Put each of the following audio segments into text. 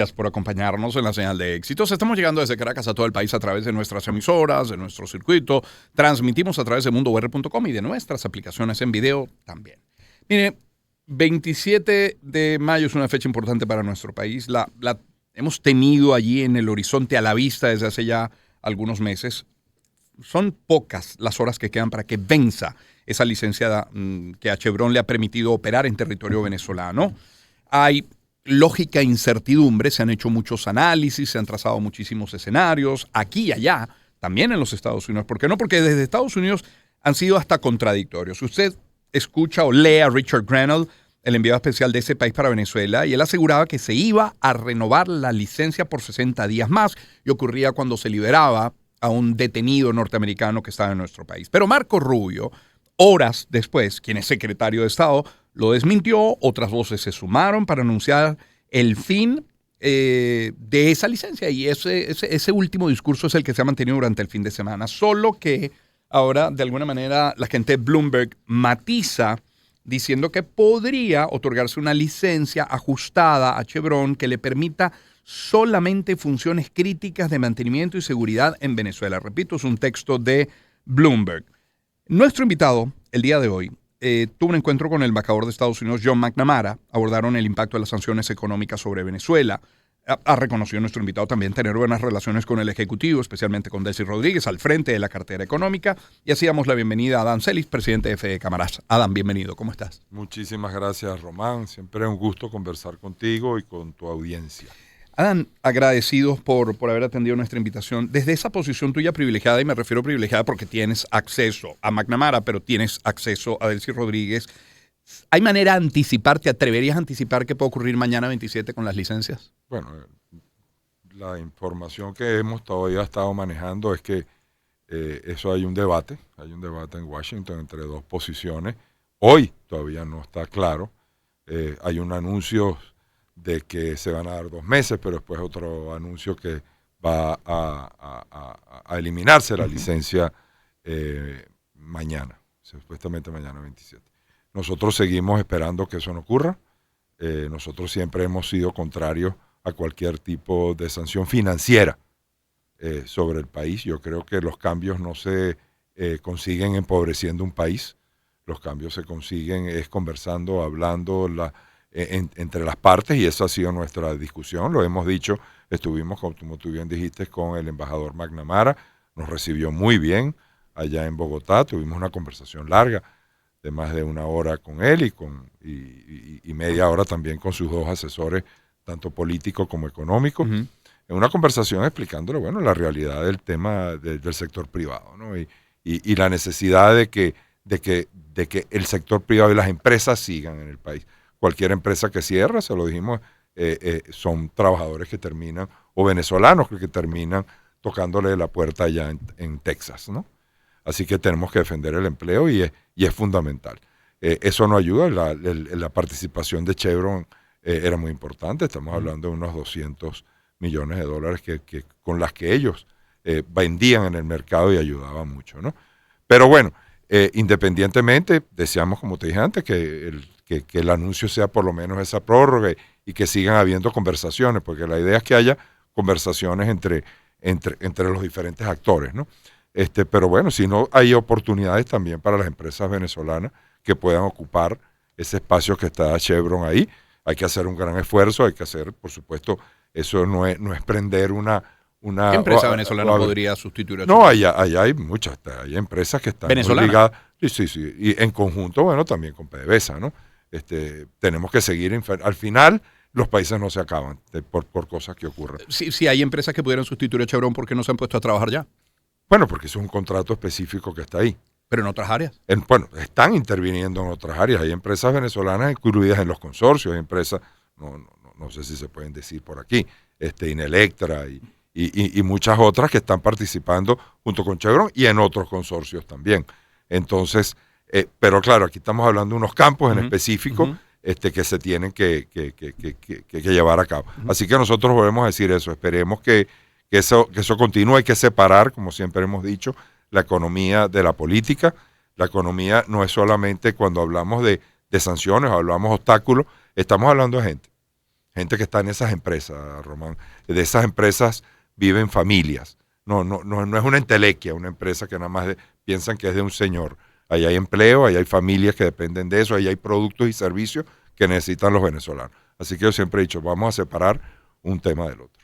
Gracias por acompañarnos en la señal de éxitos. Estamos llegando desde Caracas a todo el país a través de nuestras emisoras, de nuestro circuito. Transmitimos a través de mundour.com y de nuestras aplicaciones en video también. Mire, 27 de mayo es una fecha importante para nuestro país. La hemos tenido allí en el horizonte a la vista desde hace ya algunos meses. Son pocas las horas que quedan para que venza esa licencia que a Chevron le ha permitido operar en territorio venezolano. Hay lógica incertidumbre, se han hecho muchos análisis, se han trazado muchísimos escenarios, aquí y allá, también en los Estados Unidos. ¿Por qué no? Porque desde Estados Unidos han sido hasta contradictorios. Usted escucha o lee a Richard Grenell, el enviado especial de ese país para Venezuela, y él aseguraba que se iba a renovar la licencia por 60 días más, y ocurría cuando se liberaba a un detenido norteamericano que estaba en nuestro país. Pero Marco Rubio, horas después, quien es secretario de Estado, lo desmintió, otras voces se sumaron para anunciar el fin de esa licencia, y ese último discurso es el que se ha mantenido durante el fin de semana, solo que ahora de alguna manera la gente de Bloomberg matiza diciendo que podría otorgarse una licencia ajustada a Chevron que le permita solamente funciones críticas de mantenimiento y seguridad en Venezuela. Repito, es un texto de Bloomberg. Nuestro invitado el día de hoy tuvo un encuentro con el embajador de Estados Unidos, John McNamara. Abordaron el impacto de las sanciones económicas sobre Venezuela. Ha reconocido nuestro invitado también tener buenas relaciones con el Ejecutivo, especialmente con Delcy Rodríguez, al frente de la cartera económica. Y así damos la bienvenida a Adán Celis, presidente de FE Cámaras. Adán, bienvenido. ¿Cómo estás? Muchísimas gracias, Román. Siempre es un gusto conversar contigo y con tu audiencia. Adán, agradecidos por haber atendido nuestra invitación. Desde esa posición tuya privilegiada, y me refiero privilegiada porque tienes acceso a McNamara, pero tienes acceso a Delcy Rodríguez, ¿hay manera de anticipar, te atreverías a anticipar qué puede ocurrir mañana 27 con las licencias? Bueno, la información que hemos todavía estado manejando es que eso hay un debate en Washington entre dos posiciones. Hoy todavía no está claro. Hay un anuncio de que se van a dar 2 meses, pero después otro anuncio que va a eliminarse la licencia mañana, supuestamente mañana 27. Nosotros seguimos esperando que eso no ocurra. Nosotros siempre hemos sido contrarios a cualquier tipo de sanción financiera sobre el país. Yo creo que los cambios no se consiguen empobreciendo un país. Los cambios se consiguen es conversando, hablando entre las partes, y esa ha sido nuestra discusión. Lo hemos dicho, estuvimos, como tú bien dijiste, con el embajador McNamara. Nos recibió muy bien allá en Bogotá. Tuvimos una conversación larga de más de 1 hora con él y media hora también con sus 2 asesores, tanto políticos como económicos, en una conversación explicándole, bueno, la realidad del tema del sector privado, ¿no? Y la necesidad de que el sector privado y las empresas sigan en el país. Cualquier empresa que cierra, se lo dijimos, son trabajadores que terminan, o venezolanos que terminan tocándole la puerta allá en Texas, ¿no? Así que tenemos que defender el empleo y es fundamental. Eso no ayuda, la participación de Chevron era muy importante. Estamos hablando de unos $200 millones con las que ellos vendían en el mercado y ayudaban mucho, ¿no? Pero bueno, independientemente, deseamos, como te dije antes, que el anuncio sea por lo menos esa prórroga y que sigan habiendo conversaciones, porque la idea es que haya conversaciones entre los diferentes actores, ¿no? Pero bueno, si no, hay oportunidades también para las empresas venezolanas que puedan ocupar ese espacio que está Chevron ahí. Hay que hacer un gran esfuerzo, hay que hacer, por supuesto, eso no es prender una ¿Qué empresa venezolana podría sustituir a Chevron? No, allá hay muchas, hay empresas que están muy ligadas. Sí, y en conjunto, bueno, también con PDVSA, ¿no? Tenemos que seguir, al final los países no se acaban por cosas que ocurren. Si hay empresas que pudieran sustituir a Chevron, ¿por qué no se han puesto a trabajar ya? Bueno, porque eso es un contrato específico que está ahí. ¿Pero en otras áreas? Bueno, están interviniendo en otras áreas. Hay empresas venezolanas incluidas en los consorcios, hay empresas, no sé si se pueden decir por aquí, Inelectra y muchas otras que están participando junto con Chevron y en otros consorcios también. Entonces, pero claro, aquí estamos hablando de unos campos en específico que se tienen que llevar a cabo. Así que nosotros volvemos a decir eso, esperemos que eso continúe. Hay que separar, como siempre hemos dicho, la economía de la política. La economía no es solamente cuando hablamos de sanciones o hablamos de obstáculos, estamos hablando de gente. gente que está en esas empresas, Román. De esas empresas viven familias. No es una entelequia, una empresa que nada más piensan que es de un señor. Ahí hay empleo, ahí hay familias que dependen de eso, ahí hay productos y servicios que necesitan los venezolanos. Así que yo siempre he dicho, vamos a separar un tema del otro.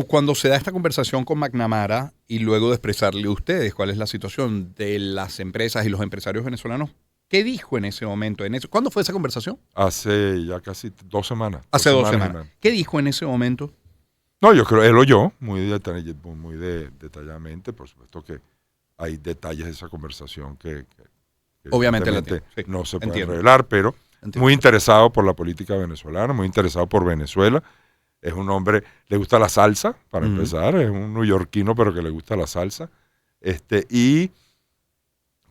Cuando se da esta conversación con McNamara y luego de expresarle a ustedes cuál es la situación de las empresas y los empresarios venezolanos, ¿qué dijo en ese momento? ¿Cuándo fue esa conversación? Hace ya casi 2 semanas. Hace 2 semanas. ¿Qué dijo en ese momento? No, yo creo, él oyó muy detalladamente, por supuesto que hay detalles de esa conversación que obviamente no se pueden revelar, pero muy interesado por la política venezolana, muy interesado por Venezuela. Es un hombre, le gusta la salsa, para empezar, es un neoyorquino, pero que le gusta la salsa.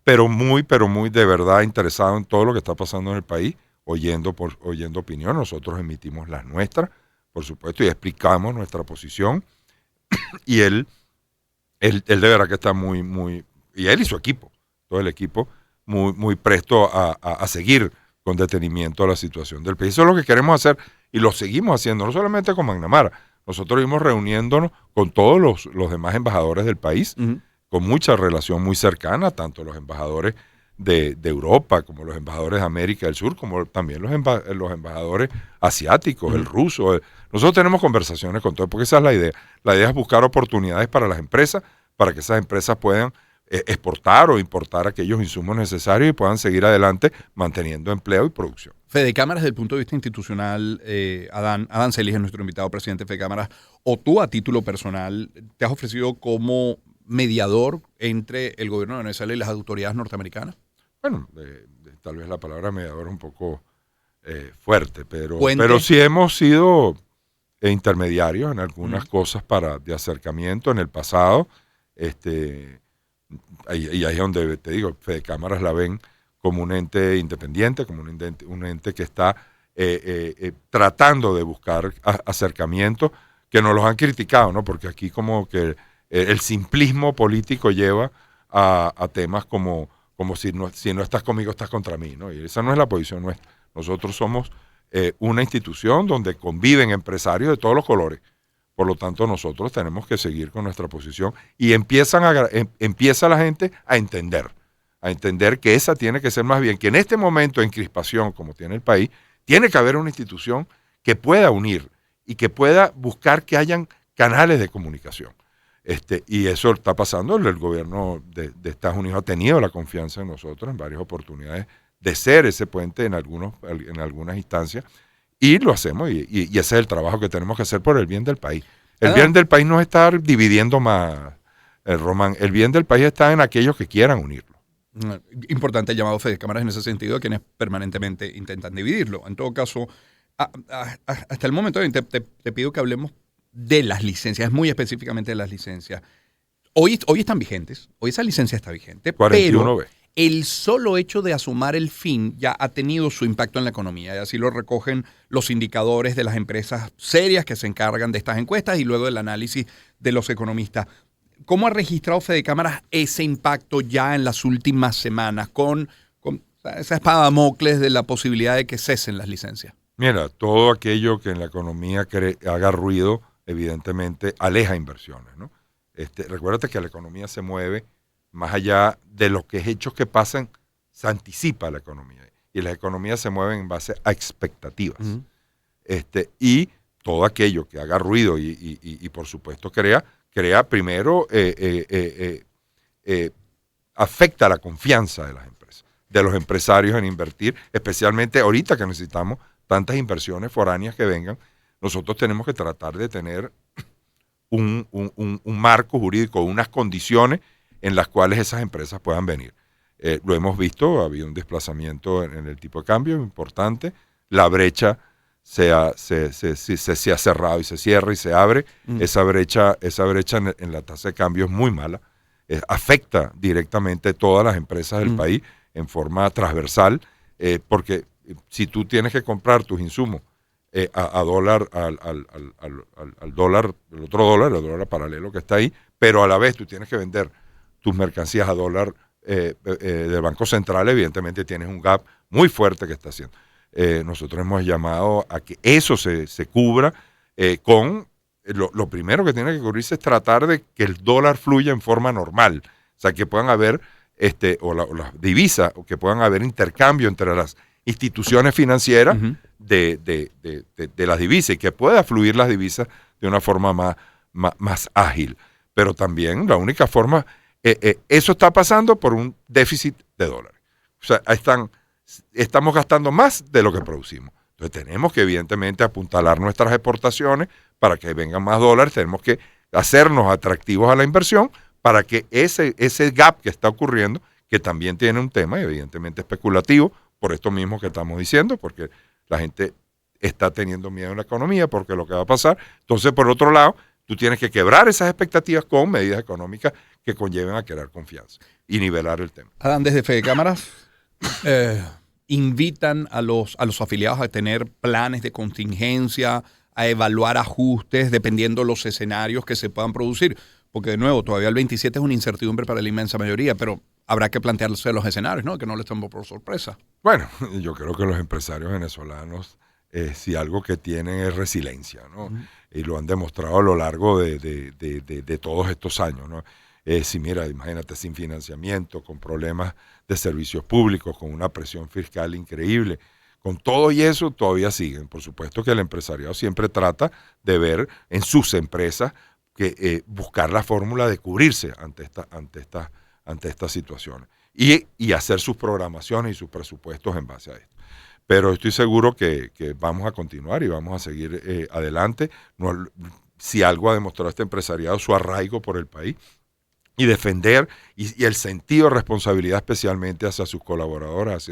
Pero muy de verdad interesado en todo lo que está pasando en el país, oyendo opinión. Nosotros emitimos las nuestras, por supuesto, y explicamos nuestra posición. Y él de verdad que está y él y su equipo, todo el equipo, muy presto a seguir con detenimiento la situación del país. Eso es lo que queremos hacer y lo seguimos haciendo, no solamente con McNamara. Nosotros vimos reuniéndonos con todos los demás embajadores del país, con mucha relación muy cercana, tanto los embajadores de Europa como los embajadores de América del Sur, como también los embajadores asiáticos, el ruso. Nosotros tenemos conversaciones con todos, porque esa es la idea. La idea es buscar oportunidades para las empresas, para que esas empresas puedan exportar o importar aquellos insumos necesarios y puedan seguir adelante manteniendo empleo y producción. Fede Cámaras, desde el punto de vista institucional, Adán Celis es nuestro invitado presidente de Fede Cámaras, o tú a título personal te has ofrecido como mediador entre el gobierno de Venezuela y las autoridades norteamericanas. Bueno, tal vez la palabra mediador es un poco fuerte, pero sí hemos sido intermediarios en algunas cosas de acercamiento en el pasado. Y ahí es donde te digo, Fede Cámaras la ven como un ente independiente, como un ente que está tratando de buscar acercamientos que nos los han criticado, ¿no? Porque aquí como que el simplismo político lleva a temas como si no estás conmigo, estás contra mí, ¿no? Y esa no es la posición nuestra. Nosotros somos una institución donde conviven empresarios de todos los colores. Por lo tanto, nosotros tenemos que seguir con nuestra posición y empieza la gente a entender que esa tiene que ser más bien, que en este momento en crispación, como tiene el país, tiene que haber una institución que pueda unir y que pueda buscar que hayan canales de comunicación. Y eso está pasando. El gobierno de Estados Unidos ha tenido la confianza en nosotros en varias oportunidades de ser ese puente en algunas instancias. Y lo hacemos, y ese es el trabajo que tenemos que hacer por el bien del país. El bien del país no es estar dividiendo más, Román. El bien del país está en aquellos que quieran unirlo. Importante el llamado Fede Cámaras en ese sentido, a quienes permanentemente intentan dividirlo. En todo caso, hasta el momento te pido que hablemos de las licencias, muy específicamente de las licencias. Hoy están vigentes, hoy esa licencia está vigente, 41B. Pero el solo hecho de asumar el fin ya ha tenido su impacto en la economía, y así lo recogen los indicadores de las empresas serias que se encargan de estas encuestas y luego del análisis de los economistas. ¿Cómo ha registrado Fede Cámaras ese impacto ya en las últimas semanas con esa espada de Damocles de la posibilidad de que cesen las licencias? Mira, todo aquello que en la economía haga ruido, evidentemente aleja inversiones, ¿no? Recuérdate que la economía se mueve más allá de los hechos que pasan, se anticipa la economía. Y las economías se mueven en base a expectativas. Y todo aquello que haga ruido y por supuesto crea primero, afecta la confianza de las empresas, de los empresarios en invertir, especialmente ahorita que necesitamos tantas inversiones foráneas que vengan. Nosotros tenemos que tratar de tener un marco jurídico, unas condiciones en las cuales esas empresas puedan venir. Lo hemos visto, ha habido un desplazamiento en el tipo de cambio importante, la brecha se ha cerrado y se cierra y se abre. Esa brecha en la tasa de cambio es muy mala, afecta directamente a todas las empresas del país en forma transversal, porque si tú tienes que comprar tus insumos a dólar, al dólar, el dólar paralelo que está ahí, pero a la vez tú tienes que vender tus mercancías a dólar del Banco Central, evidentemente tienes un gap muy fuerte que está haciendo. nosotros hemos llamado a que eso se cubra con... Lo primero que tiene que cubrirse es tratar de que el dólar fluya en forma normal. O sea, que puedan haber, o las divisas, o que puedan haber intercambio entre las instituciones financieras de las divisas y que pueda fluir las divisas de una forma más ágil. Pero también la única forma, eso está pasando por un déficit de dólares. O sea, estamos gastando más de lo que producimos. Entonces tenemos que evidentemente apuntalar nuestras exportaciones para que vengan más dólares, tenemos que hacernos atractivos a la inversión para que ese gap que está ocurriendo, que también tiene un tema evidentemente especulativo, por esto mismo que estamos diciendo, porque la gente está teniendo miedo en la economía porque lo que va a pasar. Entonces, por otro lado, tú tienes que quebrar esas expectativas con medidas económicas que conlleven a crear confianza y nivelar el tema. Adán, desde Fede Cámaras, invitan a los afiliados a tener planes de contingencia, a evaluar ajustes dependiendo los escenarios que se puedan producir. Porque, de nuevo, todavía el 27 es una incertidumbre para la inmensa mayoría, pero habrá que plantearse los escenarios, ¿no? Que no les tomen por sorpresa. Bueno, yo creo que los empresarios venezolanos, si algo que tienen es resiliencia, ¿no? Y lo han demostrado a lo largo de todos estos años, ¿no? Si mira, imagínate, sin financiamiento, con problemas de servicios públicos, con una presión fiscal increíble, con todo y eso todavía siguen. Por supuesto que el empresariado siempre trata de ver en sus empresas que buscar la fórmula de cubrirse ante estas situaciones y hacer sus programaciones y sus presupuestos en base a esto. Pero estoy seguro que vamos a continuar y vamos a seguir adelante. No, si algo ha demostrado este empresariado, su arraigo por el país y defender y el sentido de responsabilidad especialmente hacia sus colaboradores,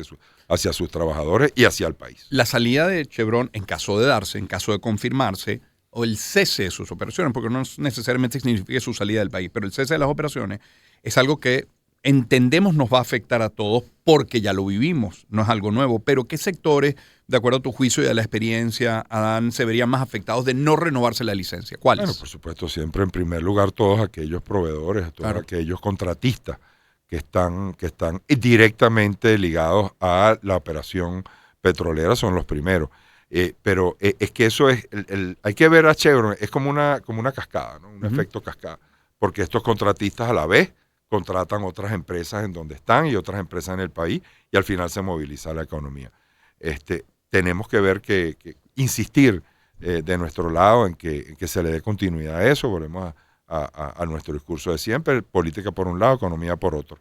hacia sus trabajadores y hacia el país. La salida de Chevron, en caso de darse, en caso de confirmarse, o el cese de sus operaciones, porque no necesariamente significa su salida del país, pero el cese de las operaciones es algo que entendemos nos va a afectar a todos porque ya lo vivimos, no es algo nuevo. Pero ¿qué sectores, de acuerdo a tu juicio y a la experiencia, Adán, se verían más afectados de no renovarse la licencia? ¿Cuáles? Bueno, por supuesto, siempre en primer lugar todos aquellos proveedores, todos aquellos contratistas que están directamente ligados a la operación petrolera son los primeros. Pero es que eso es, hay que ver a Chevron, es como una cascada, ¿no? Un efecto cascada, porque estos contratistas a la vez contratan otras empresas en donde están y otras empresas en el país y al final se moviliza la economía. Tenemos que ver insistir de nuestro lado en que se le dé continuidad a eso. Volvemos a nuestro discurso de siempre, política por un lado, economía por otro.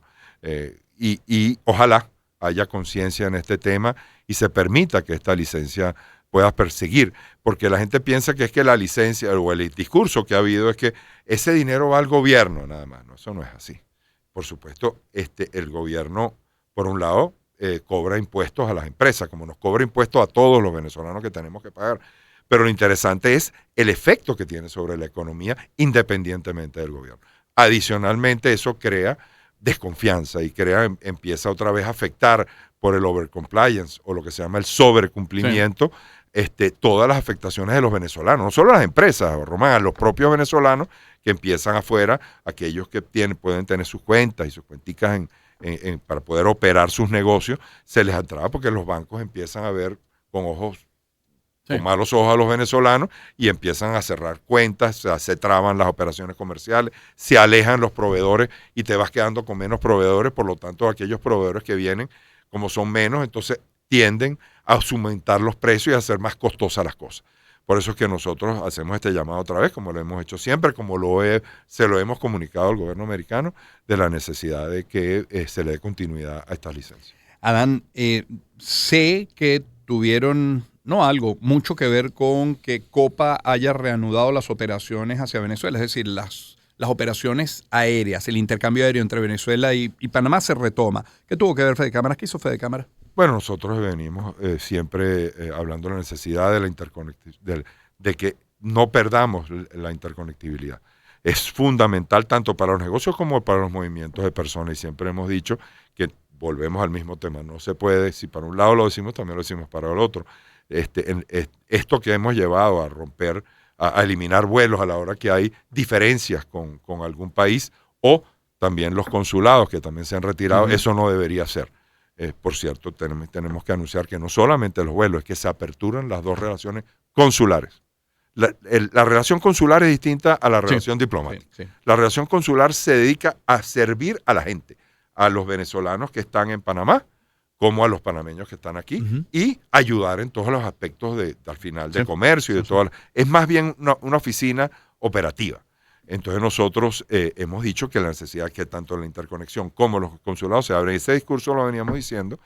Y ojalá haya conciencia en este tema y se permita que esta licencia pueda perseguir, porque la gente piensa que es que la licencia o el discurso que ha habido es que ese dinero va al gobierno nada más. No, eso no es así. Por supuesto, el gobierno, por un lado, cobra impuestos a las empresas, como nos cobra impuestos a todos los venezolanos que tenemos que pagar. Pero lo interesante es el efecto que tiene sobre la economía independientemente del gobierno. Adicionalmente, eso crea desconfianza y empieza otra vez a afectar por el overcompliance o lo que se llama el sobrecumplimiento, todas las afectaciones de los venezolanos, no solo las empresas, Román, a los propios venezolanos que empiezan afuera, aquellos que pueden tener sus cuentas y sus cuenticas para poder operar sus negocios, se les atrapa porque los bancos empiezan a ver con malos ojos a los venezolanos y empiezan a cerrar cuentas, se traban las operaciones comerciales, se alejan los proveedores y te vas quedando con menos proveedores, por lo tanto aquellos proveedores que vienen, como son menos, entonces tienden a aumentar los precios y a hacer más costosas las cosas. Por eso es que nosotros hacemos este llamado otra vez, como lo hemos hecho siempre, como se lo hemos comunicado al gobierno americano, de la necesidad de que se le dé continuidad a estas licencias. Adán, sé que tuvieron mucho que ver con que Copa haya reanudado las operaciones hacia Venezuela, es decir, las operaciones aéreas, el intercambio aéreo entre Venezuela y Panamá se retoma. ¿Qué tuvo que ver Fede Cámaras? ¿Qué hizo Fede Cámaras? Bueno, nosotros venimos siempre hablando de la necesidad de la de que no perdamos la interconectividad. Es fundamental tanto para los negocios como para los movimientos de personas y siempre hemos dicho que volvemos al mismo tema. No se puede, si para un lado lo decimos, también lo decimos para el otro. Esto que hemos llevado a romper, a eliminar vuelos a la hora que hay diferencias con algún país o también los consulados que también se han retirado, eso no debería ser. Por cierto, tenemos que anunciar que no solamente los vuelos, es que se aperturan las dos relaciones consulares. La relación consular es distinta a la relación diplomática. Sí. La relación consular se dedica a servir a la gente, a los venezolanos que están en Panamá, como a los panameños que están aquí, y ayudar en todos los aspectos al final de comercio y de todo. Es más bien una oficina operativa. Entonces nosotros hemos dicho que la necesidad que tanto la interconexión como los consulados se abren. Ese discurso lo veníamos diciendo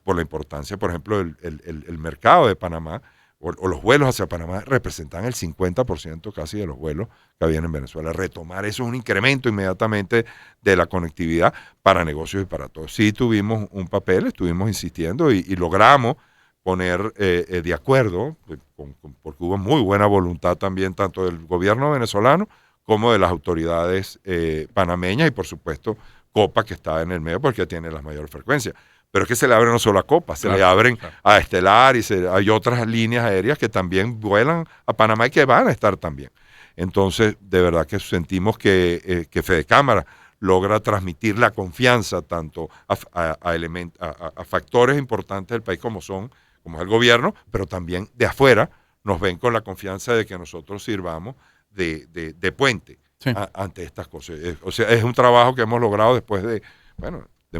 por la importancia, por ejemplo, el mercado de Panamá o los vuelos hacia Panamá representan el 50% casi de los vuelos que habían en Venezuela. Retomar eso es un incremento inmediatamente de la conectividad para negocios y para todos. Sí tuvimos un papel, estuvimos insistiendo y logramos poner de acuerdo, porque hubo muy buena voluntad también tanto del gobierno venezolano como de las autoridades panameñas y por supuesto Copa, que está en el medio porque tiene las mayores frecuencias. Pero es que se le abren no solo a Copa, se le abren a Estelar y hay otras líneas aéreas que también vuelan a Panamá y que van a estar también. Entonces, de verdad que sentimos que Fedecámara logra transmitir la confianza tanto a factores importantes del país como es el gobierno, pero también de afuera nos ven con la confianza de que nosotros sirvamos de puente ante estas cosas. O sea, es un trabajo que hemos logrado después de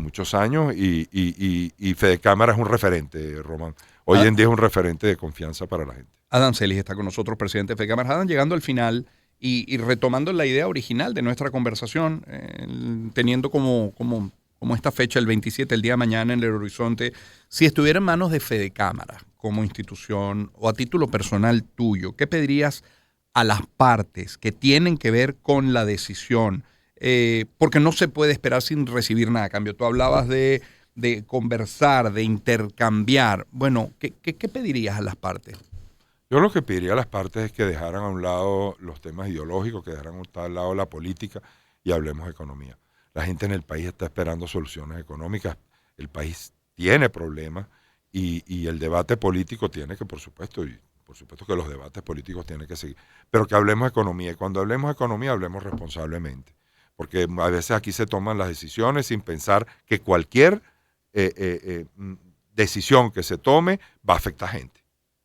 muchos años y Fedecámara es un referente, Román. Hoy en día es un referente de confianza para la gente. Adán Celis está con nosotros, presidente de Fedecámara. Adán, llegando al final y retomando la idea original de nuestra conversación, teniendo como esta fecha, el 27, el día de mañana en el horizonte, si estuviera en manos de Fedecámara como institución o a título personal tuyo, ¿qué pedirías a las partes que tienen que ver con la decisión? Porque no se puede esperar sin recibir nada a cambio. Tú hablabas de conversar, de intercambiar. Bueno, ¿qué pedirías a las partes? Yo lo que pediría a las partes es que dejaran a un lado los temas ideológicos, que dejaran a un lado la política y hablemos de economía. La gente en el país está esperando soluciones económicas. El país tiene problemas y el debate político tiene que, por supuesto que los debates políticos tienen que seguir, pero que hablemos de economía. Y cuando hablemos de economía, hablemos responsablemente. Porque a veces aquí se toman las decisiones sin pensar que cualquier decisión que se tome va a afectar gente.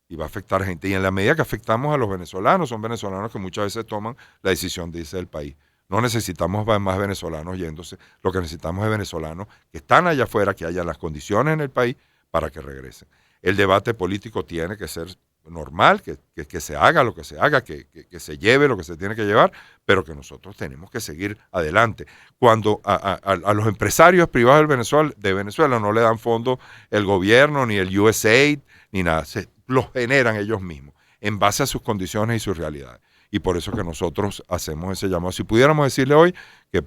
Y va a afectar gente. Y en la medida que afectamos a los venezolanos, son venezolanos que muchas veces toman la decisión de irse del país. No necesitamos más venezolanos yéndose. Lo que necesitamos es venezolanos que están allá afuera, que haya las condiciones en el país para que regresen. El debate político tiene que ser normal, que se haga lo que se haga, que se lleve lo que se tiene que llevar, pero que nosotros tenemos que seguir adelante. Cuando a los empresarios privados de Venezuela no le dan fondos el gobierno, ni el USAID, ni nada, los generan ellos mismos, en base a sus condiciones y sus realidades. Y por eso que nosotros hacemos ese llamado. Si pudiéramos decirle hoy que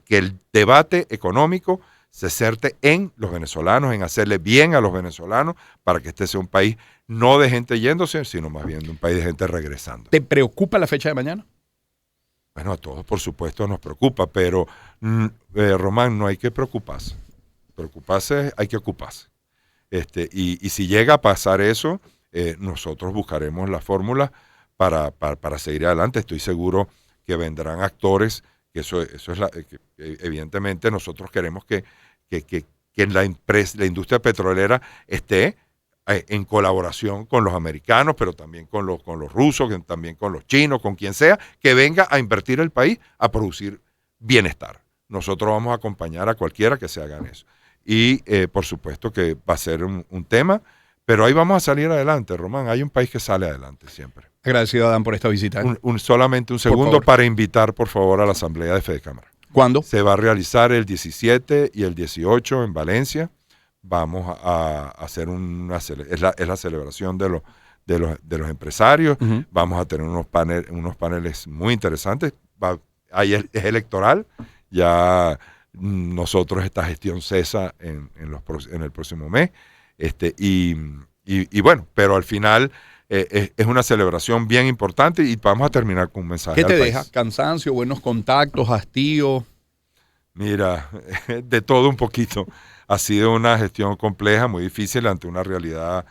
el debate económico se certe en los venezolanos, en hacerle bien a los venezolanos, para que este sea un país no de gente yéndose, sino más bien de un país de gente regresando. ¿Te preocupa la fecha de mañana? Bueno, a todos por supuesto nos preocupa, pero Román, no hay que preocuparse. Preocuparse, hay que ocuparse. Y si llega a pasar eso, nosotros buscaremos la fórmula para seguir adelante. Estoy seguro que vendrán actores, que eso es que evidentemente nosotros queremos que la industria petrolera esté en colaboración con los americanos, pero también con los rusos, también con los chinos, con quien sea, que venga a invertir el país a producir bienestar. Nosotros vamos a acompañar a cualquiera que se haga en eso. Y por supuesto que va a ser un tema, pero ahí vamos a salir adelante, Román. Hay un país que sale adelante siempre. Agradecido, Adán, por esta visita. Solamente un segundo para invitar, por favor, a la Asamblea de Fedecámara. ¿Cuándo? Se va a realizar el 17 y el 18 en Valencia. Vamos a hacer es la celebración de los empresarios. Uh-huh. Vamos a tener unos paneles muy interesantes. Ahí es electoral. Ya nosotros esta gestión cesa en el próximo mes. Y bueno, pero al final es una celebración bien importante y vamos a terminar con un mensaje. ¿Qué te deja? ¿Cansancio, buenos contactos, hastío? Mira, de todo un poquito. Ha sido una gestión compleja, muy difícil ante una realidad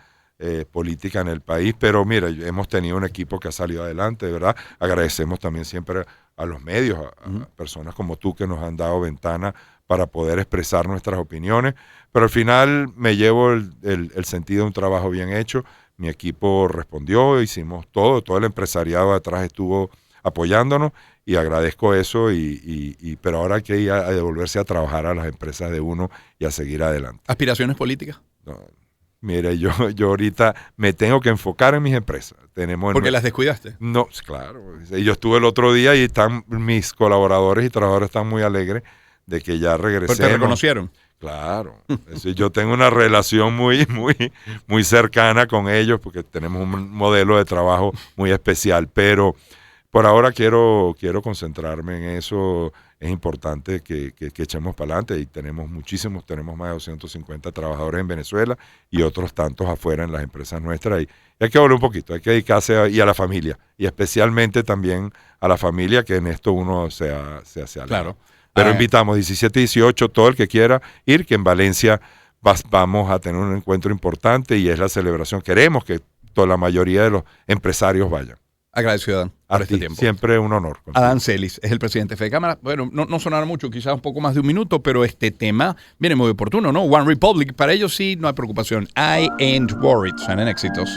política en el país, pero mira, hemos tenido un equipo que ha salido adelante, de verdad. Agradecemos también siempre a los medios, a personas como tú que nos han dado ventana para poder expresar nuestras opiniones, pero al final me llevo el sentido de un trabajo bien hecho. Mi equipo respondió, hicimos todo el empresariado atrás estuvo apoyándonos y agradezco eso, pero ahora hay que ir a devolverse a trabajar a las empresas de uno y a seguir adelante. ¿Aspiraciones políticas? No, mire, yo ahorita me tengo que enfocar en mis empresas. ¿Porque las descuidaste? No, claro. Yo estuve el otro día y están mis colaboradores y trabajadores están muy alegres de que ya regresemos. ¿Pero te reconocieron? Claro. Yo tengo una relación muy cercana con ellos porque tenemos un modelo de trabajo muy especial, pero por ahora quiero concentrarme en eso. Es importante que echemos para adelante y tenemos más de 250 trabajadores en Venezuela y otros tantos afuera en las empresas nuestras y hay que volver un poquito, hay que dedicarse y a la familia y especialmente también a la familia, que en esto uno se hace algo. Claro. Pero invitamos 17 y 18, todo el que quiera ir, que en Valencia vamos a tener un encuentro importante y es la celebración. Queremos que la mayoría de los empresarios vayan. Agradecido, Adán, por este tiempo. Siempre un honor. Adán Celis es el presidente de FEDECámara. Bueno, no sonará mucho, quizás un poco más de un minuto, pero este tema viene muy oportuno, ¿no? One Republic, para ellos sí no hay preocupación. I ain't worried. Suenan éxitos.